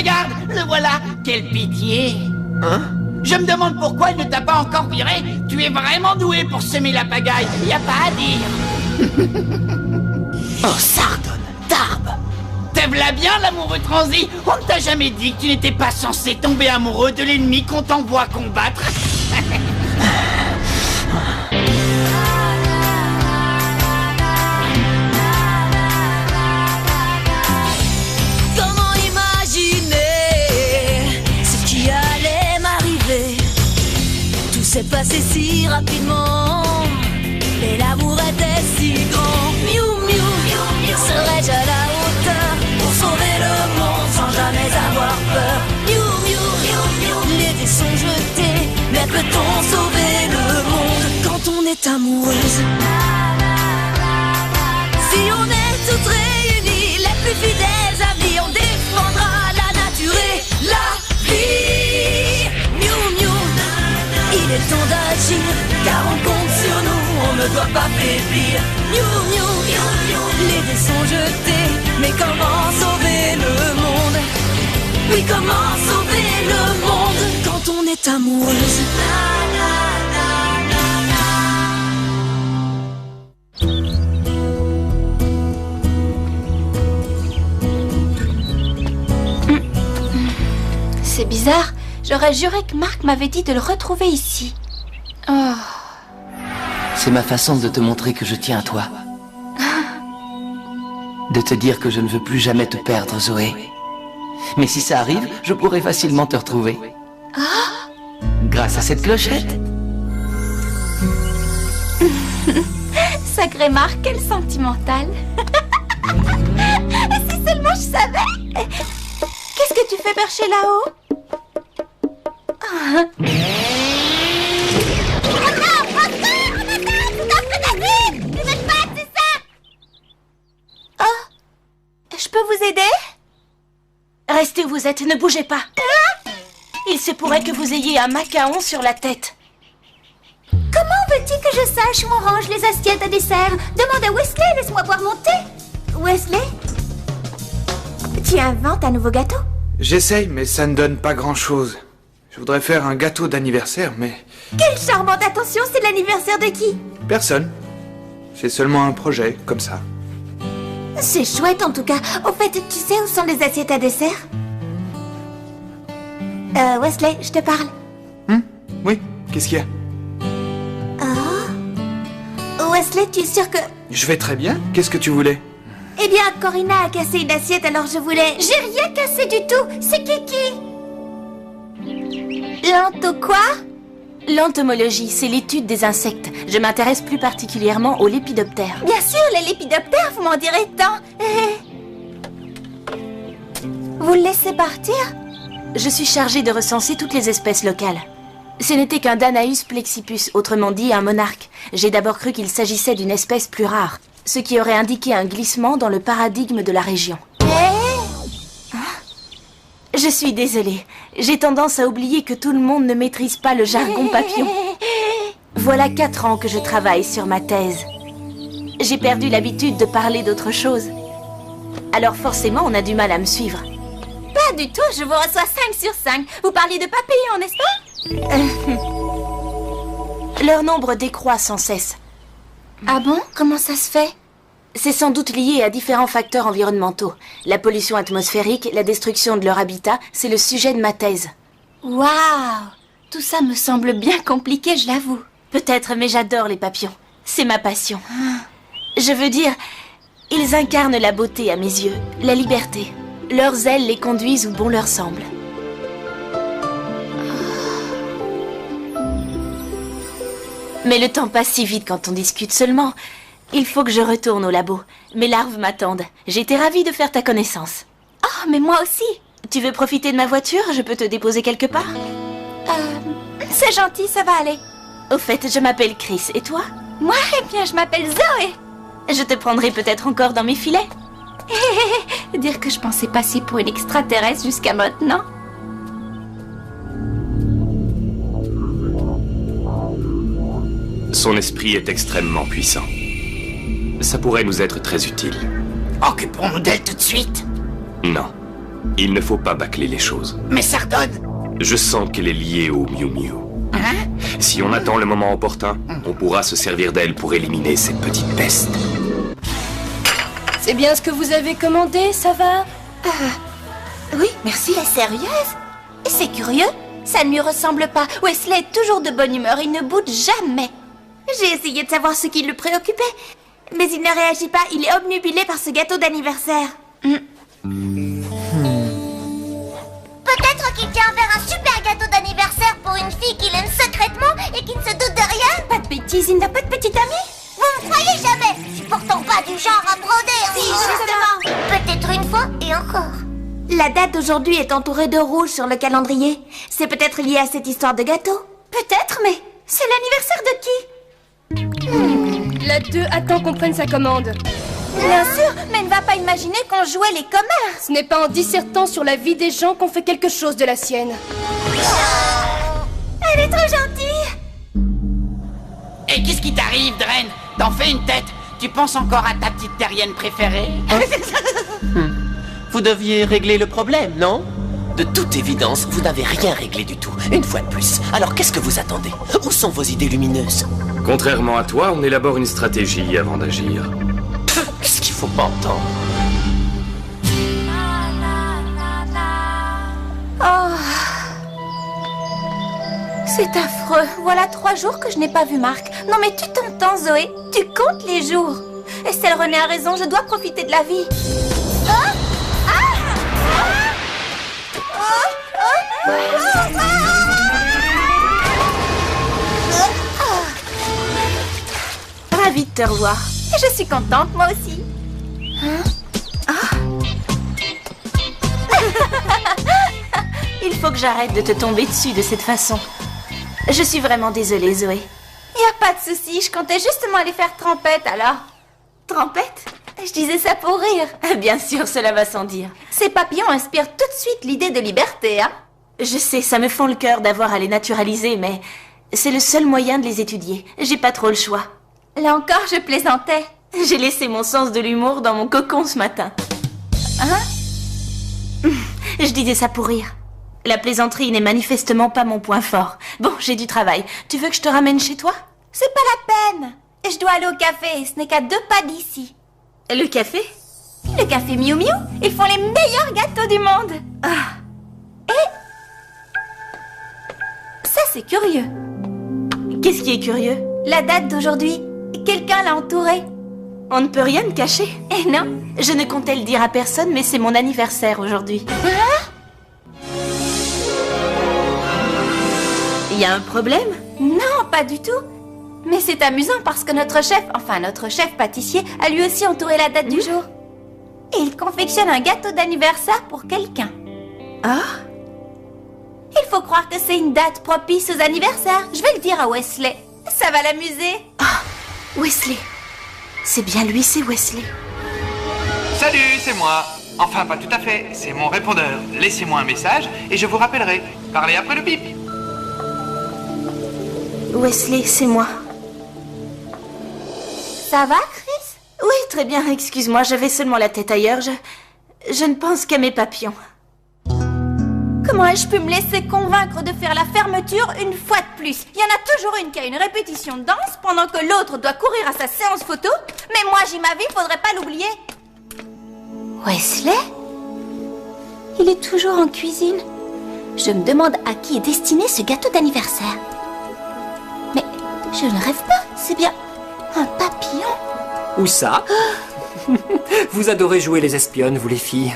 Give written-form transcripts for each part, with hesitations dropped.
Regarde, le voilà. Quelle pitié. Hein? Je me demande pourquoi il ne t'a pas encore viré. Tu es vraiment doué pour semer la pagaille. Y a pas à dire. Oh, Sardone, Tarbe. T'aimes la bien, l'amoureux transi. On ne t'a jamais dit que tu n'étais pas censé tomber amoureux de l'ennemi qu'on t'envoie combattre. Comment imaginer ce qui allait m'arriver? Tout s'est passé si rapidement, mais l'amour était si grand. Miou miou, serais-je à la hauteur pour sauver le monde sans jamais avoir peur? Miou miou, les dés sont jetés, mais peut-on sauver le monde quand on est amoureuse? Si on est toutes réunies, les plus fidèles amis, on défendra la nature et la vie. Miou miou, il est temps d'agir, car on compte sur nous, on ne doit pas faiblir. Miou miou, les dés sont jetés, mais comment sauver le monde? Oui, comment sauver le monde quand on est amoureuse? C'est bizarre, j'aurais juré que Marc m'avait dit de le retrouver ici. Oh. C'est ma façon de te montrer que je tiens à toi. De te dire que je ne veux plus jamais te perdre, Zoé. Mais si ça arrive, je pourrai facilement te retrouver. Grâce à cette clochette. Sacré Marc, quel sentimental. Si seulement je savais. Qu'est-ce que tu fais percher là-haut? Je peux vous aider? Restez où vous êtes, ne bougez pas. Il se pourrait que vous ayez un macaon sur la tête. Comment veux-tu que je sache où on range les assiettes à dessert? Demande à Wesley, laisse-moi boire mon thé. Wesley? Tu inventes un nouveau gâteau? J'essaye, mais ça ne donne pas grand-chose. Je voudrais faire un gâteau d'anniversaire, mais... Quelle charmante attention, c'est l'anniversaire de qui? Personne. C'est seulement un projet, comme ça. C'est chouette en tout cas. Au fait, tu sais où sont les assiettes à dessert? Wesley, je te parle. Oui, qu'est-ce qu'il y a? Wesley, tu es sûr que... Je vais très bien, qu'est-ce que tu voulais? Eh bien, Corinna a cassé une assiette, alors je voulais... J'ai rien cassé du tout, c'est Kiki. L'ento quoi? L'entomologie, c'est l'étude des insectes. Je m'intéresse plus particulièrement aux lépidoptères. Bien sûr, les lépidoptères, vous m'en direz tant. Vous le laissez partir? Je suis chargée de recenser toutes les espèces locales. Ce n'était qu'un Danaus plexippus, autrement dit un monarque. J'ai d'abord cru qu'il s'agissait d'une espèce plus rare, ce qui aurait indiqué un glissement dans le paradigme de la région. Je suis désolée. J'ai tendance à oublier que tout le monde ne maîtrise pas le jargon papillon. Voilà 4 ans que je travaille sur ma thèse. J'ai perdu l'habitude de parler d'autre chose. Alors forcément, on a du mal à me suivre. Pas du tout, je vous reçois 5 sur 5. Vous parliez de papillons, n'est-ce pas? Leur nombre décroît sans cesse. Ah bon? Comment ça se fait? C'est sans doute lié à différents facteurs environnementaux. La pollution atmosphérique, la destruction de leur habitat, c'est le sujet de ma thèse. Waouh! Tout ça me semble bien compliqué, je l'avoue. Peut-être, mais j'adore les papillons. C'est ma passion. Je veux dire, ils incarnent la beauté à mes yeux, la liberté. Leurs ailes les conduisent où bon leur semble. Mais le temps passe si vite quand on discute seulement. Il faut que je retourne au labo. Mes larves m'attendent. J'étais ravie de faire ta connaissance. Oh, mais moi aussi. Tu veux profiter de ma voiture? Je peux te déposer quelque part? C'est gentil, ça va aller. Au fait, je m'appelle Chris. Et toi? Moi, eh bien, je m'appelle Zoé. Je te prendrai peut-être encore dans mes filets. Dire que je pensais passer pour une extraterrestre jusqu'à maintenant. Son esprit est extrêmement puissant. Ça pourrait nous être très utile. Occupons-nous d'elle tout de suite. Non. Il ne faut pas bâcler les choses. Mais Sardone... Je sens qu'elle est liée au Miu Miu. Hein? Si on attend le moment opportun, on pourra se servir d'elle pour éliminer cette petite peste. C'est bien ce que vous avez commandé, ça va? Oui, merci. T'es sérieuse? C'est curieux. Ça ne lui ressemble pas. Wesley est toujours de bonne humeur. Il ne boude jamais. J'ai essayé de savoir ce qui le préoccupait, mais il ne réagit pas. Il est obnubilé par ce gâteau d'anniversaire. Peut-être qu'il tient à faire un super gâteau d'anniversaire pour une fille qu'il aime secrètement et qui ne se doute de rien. Pas de bêtises, il n'a pas de petite amie? Vous ne croyez jamais. Je suis pourtant pas du genre à broder. Si, justement. Peut-être une fois et encore. La date d'aujourd'hui est entourée de rouge sur le calendrier. C'est peut-être lié à cette histoire de gâteau. Peut-être, mais c'est l'anniversaire de qui? La 2 attend qu'on prenne sa commande. Bien sûr, mais elle ne va pas imaginer qu'on jouait les commères. Ce n'est pas en dissertant sur la vie des gens qu'on fait quelque chose de la sienne. Elle est trop gentille. Et qu'est-ce qui t'arrive, Dren? T'en fais une tête. Tu penses encore à ta petite terrienne préférée? Vous deviez régler le problème, non? De toute évidence, vous n'avez rien réglé du tout. Une fois de plus. Alors qu'est-ce que vous attendez? Où sont vos idées lumineuses? Contrairement à toi, on élabore une stratégie avant d'agir. Qu'est-ce qu'il faut pas entendre? Oh. C'est affreux. Voilà 3 jours que je n'ai pas vu Marc. Non mais tu t'entends, Zoé? Tu comptes les jours. Estelle René a raison, je dois profiter de la vie. Ravie de te revoir. Je suis contente, moi aussi. Il faut que j'arrête de te tomber dessus de cette façon. Je suis vraiment désolée, Zoé. Y a pas de souci, je comptais justement aller faire trempette alors. Trempette? Je disais ça pour rire. Bien sûr, cela va sans dire. Ces papillons inspirent tout de suite l'idée de liberté, hein? Je sais, ça me fend le cœur d'avoir à les naturaliser, mais c'est le seul moyen de les étudier. J'ai pas trop le choix. Là encore, je plaisantais. J'ai laissé mon sens de l'humour dans mon cocon ce matin. Hein? Je disais ça pour rire. La plaisanterie n'est manifestement pas mon point fort. Bon, j'ai du travail. Tu veux que je te ramène chez toi? C'est pas la peine. Je dois aller au café, ce n'est qu'à 2 pas d'ici. Le café? Le café Miu Miu, ils font les meilleurs gâteaux du monde. Et... ça, c'est curieux. Qu'est-ce qui est curieux? La date d'aujourd'hui. Quelqu'un l'a entourée. On ne peut rien me cacher. Eh non. Je ne comptais le dire à personne, mais c'est mon anniversaire aujourd'hui. Il y a un problème? Non, pas du tout. Mais c'est amusant parce que notre chef pâtissier, a lui aussi entouré la date du jour. Et il confectionne un gâteau d'anniversaire pour quelqu'un. Ah? Il faut croire que c'est une date propice aux anniversaires. Je vais le dire à Wesley. Ça va l'amuser. Ah, Wesley. C'est bien lui, c'est Wesley. Salut, c'est moi. Enfin, pas tout à fait. C'est mon répondeur. Laissez-moi un message et je vous rappellerai. Parlez après le bip. Wesley, c'est moi. Ça va, Chris? Oui, très bien. Excuse-moi, j'avais seulement la tête ailleurs. Je ne pense qu'à mes papillons. Comment ai-je pu me laisser convaincre de faire la fermeture une fois de plus? Il y en a toujours une qui a une répétition de danse pendant que l'autre doit courir à sa séance photo. Mais moi, j'ai ma vie, faudrait pas l'oublier. Wesley? Il est toujours en cuisine. Je me demande à qui est destiné ce gâteau d'anniversaire. Mais je ne rêve pas, c'est bien un papillon. Où ça? Vous adorez jouer les espionnes, vous les filles.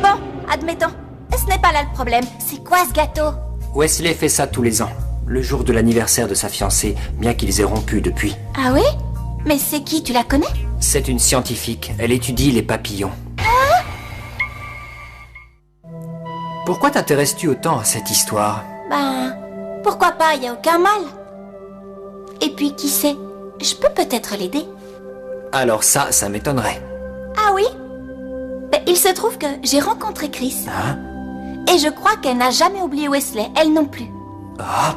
Bon, admettons. Ce n'est pas là le problème. C'est quoi ce gâteau? Wesley fait ça tous les ans, le jour de l'anniversaire de sa fiancée, bien qu'ils aient rompu depuis. Ah oui? Mais c'est qui, tu la connais? C'est une scientifique, elle étudie les papillons. Pourquoi t'intéresses-tu autant à cette histoire? Ben, pourquoi pas, y a aucun mal. Et puis, qui sait? Je peux peut-être l'aider. Alors ça m'étonnerait. Ah oui? Ben, il se trouve que j'ai rencontré Chris. Hein? Et je crois qu'elle n'a jamais oublié Wesley, elle non plus. Ah.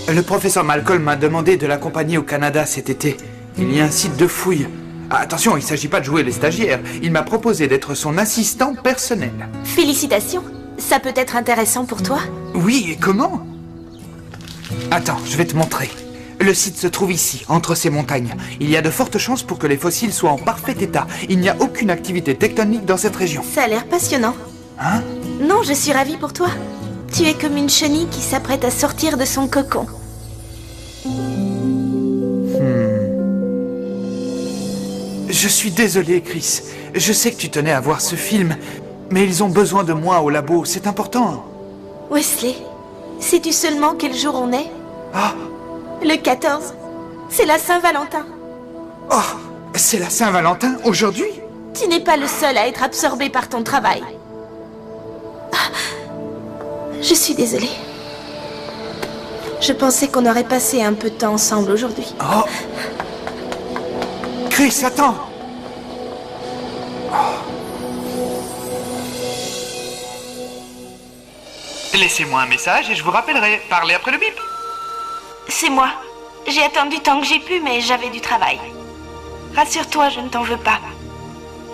Le professeur Malcolm m'a demandé de l'accompagner au Canada cet été. Il y a un site de fouilles. Attention, il s'agit pas de jouer les stagiaires. Il m'a proposé d'être son assistant personnel. Félicitations. Ça peut être intéressant pour toi. Oui, et comment? Attends, je vais te montrer. Le site se trouve ici, entre ces montagnes. Il y a de fortes chances pour que les fossiles soient en parfait état. Il n'y a aucune activité tectonique dans cette région. Ça a l'air passionnant. Hein? Non, je suis ravie pour toi. Tu es comme une chenille qui s'apprête à sortir de son cocon. Je suis désolé, Chris. Je sais que tu tenais à voir ce film, mais ils ont besoin de moi au labo, c'est important. Wesley, sais-tu seulement quel jour on est? Ah! Le 14. C'est la Saint-Valentin. Oh! C'est la Saint-Valentin aujourd'hui? Tu n'es pas le seul à être absorbé par ton travail. Ah, je suis désolée. Je pensais qu'on aurait passé un peu de temps ensemble aujourd'hui. Oh! Chris, attends! Laissez-moi un message et je vous rappellerai. Parlez après le bip. C'est moi. J'ai attendu tant que j'ai pu, mais j'avais du travail. Rassure-toi, je ne t'en veux pas.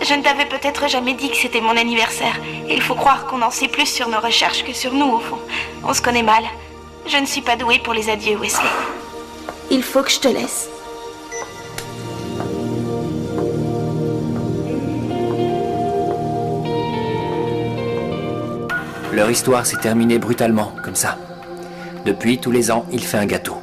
Je ne t'avais peut-être jamais dit que c'était mon anniversaire. Et il faut croire qu'on en sait plus sur nos recherches que sur nous, au fond. On se connaît mal. Je ne suis pas douée pour les adieux, Wesley. Il faut que je te laisse. Leur histoire s'est terminée brutalement, comme ça. Depuis, tous les ans, il fait un gâteau.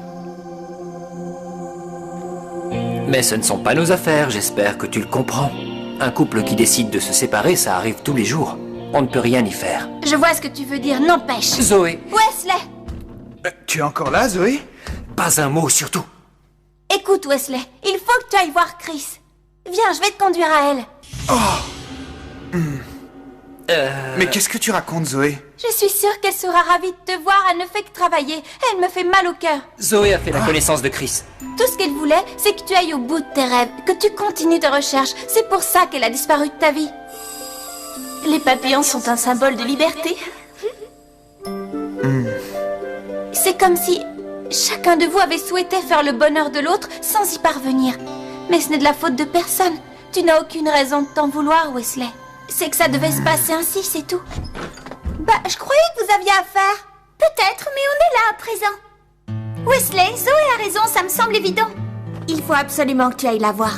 Mais ce ne sont pas nos affaires, j'espère que tu le comprends. Un couple qui décide de se séparer, ça arrive tous les jours. On ne peut rien y faire. Je vois ce que tu veux dire, n'empêche. Zoé! Wesley! Tu es encore là, Zoé? Pas un mot, surtout. Écoute, Wesley, il faut que tu ailles voir Chris. Viens, je vais te conduire à elle. Oh! Mais qu'est-ce que tu racontes, Zoé? Je suis sûre qu'elle sera ravie de te voir, elle ne fait que travailler. Elle me fait mal au cœur. Zoé a fait la connaissance de Chris. Tout ce qu'elle voulait, c'est que tu ailles au bout de tes rêves, que tu continues tes recherches. C'est pour ça qu'elle a disparu de ta vie. Les papillons sont un symbole de liberté. C'est comme si chacun de vous avait souhaité faire le bonheur de l'autre sans y parvenir. Mais ce n'est de la faute de personne. Tu n'as aucune raison de t'en vouloir, Wesley. C'est que ça devait se passer ainsi, c'est tout. Bah, je croyais que vous aviez affaire. Peut-être, mais on est là à présent. Wesley, Zoé a raison, ça me semble évident. Il faut absolument que tu ailles la voir.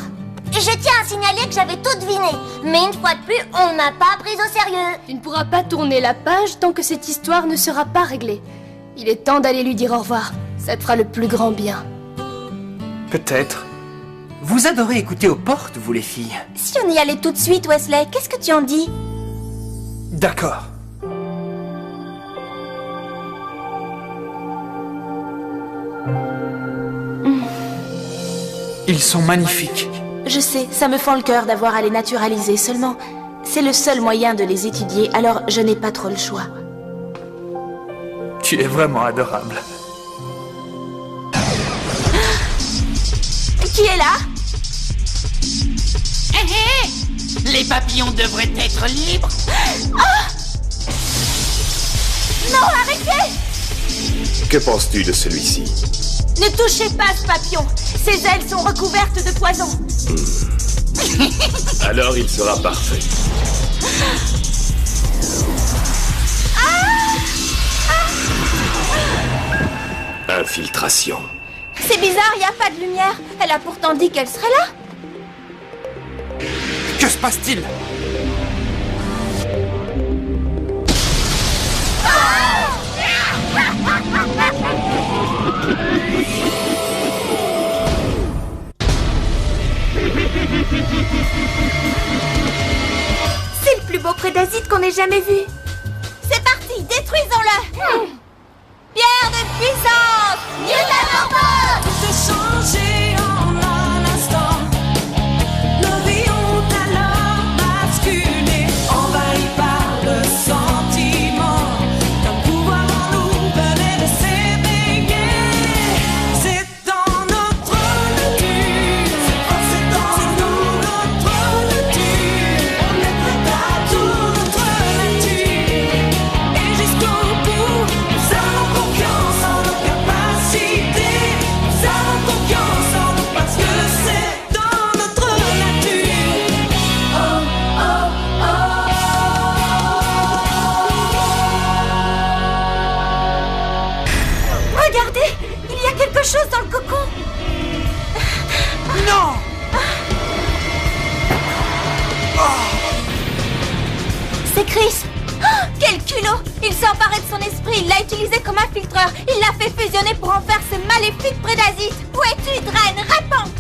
Je tiens à signaler que j'avais tout deviné. Mais une fois de plus, on n'a pas pris au sérieux. Tu ne pourras pas tourner la page tant que cette histoire ne sera pas réglée. Il est temps d'aller lui dire au revoir. Ça te fera le plus grand bien. Peut-être. Vous adorez écouter aux portes, vous les filles. Si on y allait tout de suite, Wesley, qu'est-ce que tu en dis? D'accord. Ils sont magnifiques. Je sais, ça me fend le cœur d'avoir à les naturaliser. Seulement, c'est le seul moyen de les étudier, alors je n'ai pas trop le choix. Tu es vraiment adorable. Qui est là? Hé hé! Les papillons devraient être libres. Ah! Non, arrêtez! Que penses-tu de celui-ci? Ne touchez pas ce papillon! Ses ailes sont recouvertes de poison! Alors il sera parfait. Infiltration. C'est bizarre, il n'y a pas de lumière. Elle a pourtant dit qu'elle serait là. Que se passe-t-il? C'est le plus beau prédasite qu'on ait jamais vu. C'est parti, détruisons-le. Pierre de puissance, Tout est changé en un instant. Nos vies ont alors basculé, envahies par le sentiment, qu'un pouvoir en nous venait de s'éveiller. C'est dans notre nature, c'est dans notre nature. On est prêt à toute notre nature, et jusqu'au bout. s'est emparé de son esprit, il l'a utilisé comme un filtreur. Il l'a fait fusionner pour en faire ce maléfique prédasite. Où es-tu, Dren? Réponds!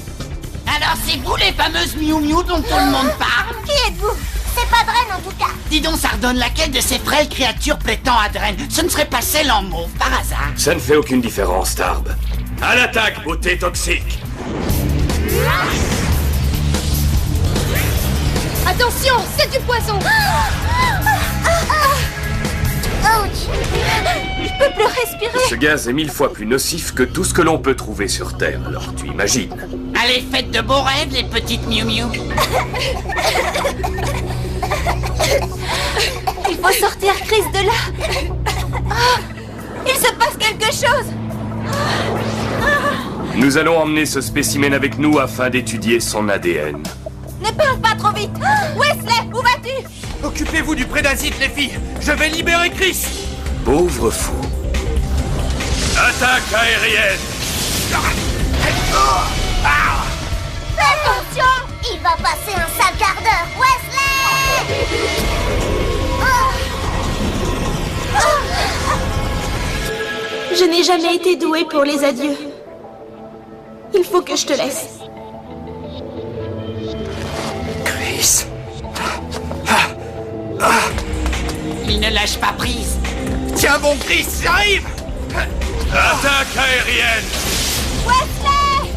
Alors c'est vous les fameuses Miu Miu dont tout le monde parle? Qui êtes-vous? C'est pas Dren en tout cas. Dis donc, Sardon, laquelle de ces frêles créatures prétend à Dren? Ce ne serait pas celle en mauve, par hasard? Ça ne fait aucune différence, Tarb. À l'attaque, beauté toxique! Attention, c'est du poison. Je peux plus respirer. Ce gaz est 1000 fois plus nocif que tout ce que l'on peut trouver sur Terre, alors tu imagines. Allez, faites de beaux rêves, les petites Miu Miu. Il faut sortir Chris de là. Il se passe quelque chose. Nous allons emmener ce spécimen avec nous afin d'étudier son ADN. Ne parle pas trop vite. Wesley, où vas-tu? Occupez-vous du prédasite, les filles. Je vais libérer Chris. Pauvre fou. Attaque aérienne! Attention, il va passer un sale quart d'heure. Wesley! Je n'ai jamais été douée pour les adieux. Il faut que je te laisse. Chris. Il ne lâche pas prise. Tiens bon, Chris, j'arrive. Attaque aérienne! Wesley!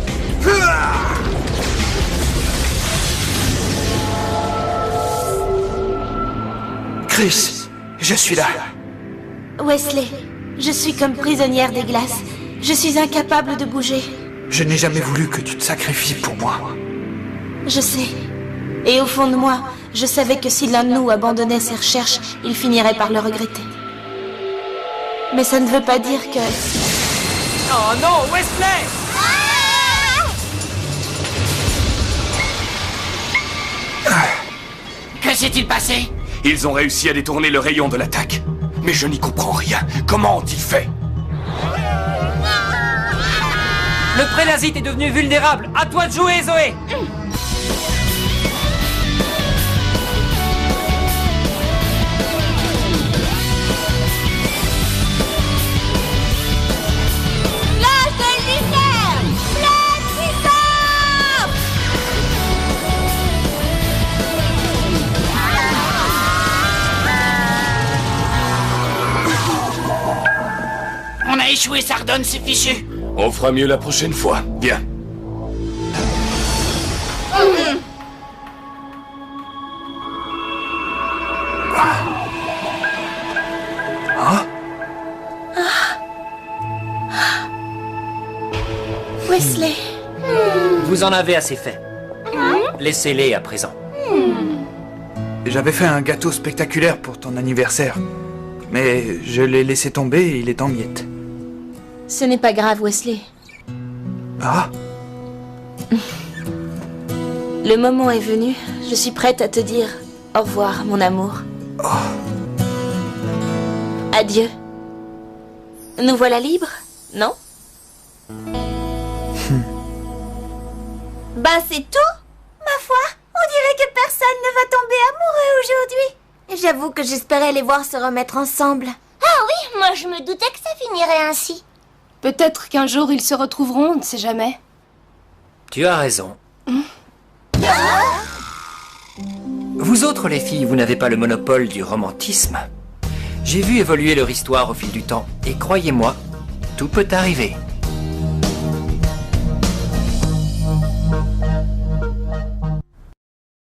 Chris, je suis là. Wesley, je suis comme prisonnière des glaces. Je suis incapable de bouger. Je n'ai jamais voulu que tu te sacrifies pour moi. Je sais. Et au fond de moi, je savais que si l'un de nous abandonnait ses recherches, il finirait par le regretter. Mais ça ne veut pas dire que... Oh non, Wesley! Que s'est-il passé? Ils ont réussi à détourner le rayon de l'attaque. Mais je n'y comprends rien. Comment ont-ils fait? Le prédasite est devenu vulnérable. À toi de jouer, Zoé! Flash de lumière! Pleine puissance! On a échoué, Sardone, c'est fichu. On fera mieux la prochaine fois. Viens. Wesley. Vous en avez assez fait. Laissez-les à présent. J'avais fait un gâteau spectaculaire pour ton anniversaire. Mais je l'ai laissé tomber et il est en miettes. Ce n'est pas grave, Wesley. Ah? Le moment est venu. Je suis prête à te dire au revoir, mon amour. Adieu. Nous voilà libres, non? Ben c'est tout? Ma foi, on dirait que personne ne va tomber amoureux aujourd'hui. J'avoue que j'espérais les voir se remettre ensemble. Ah oui, moi je me doutais que ça finirait ainsi. Peut-être qu'un jour ils se retrouveront, on ne sait jamais. Tu as raison. Vous autres, les filles, vous n'avez pas le monopole du romantisme. J'ai vu évoluer leur histoire au fil du temps, et croyez-moi, tout peut arriver.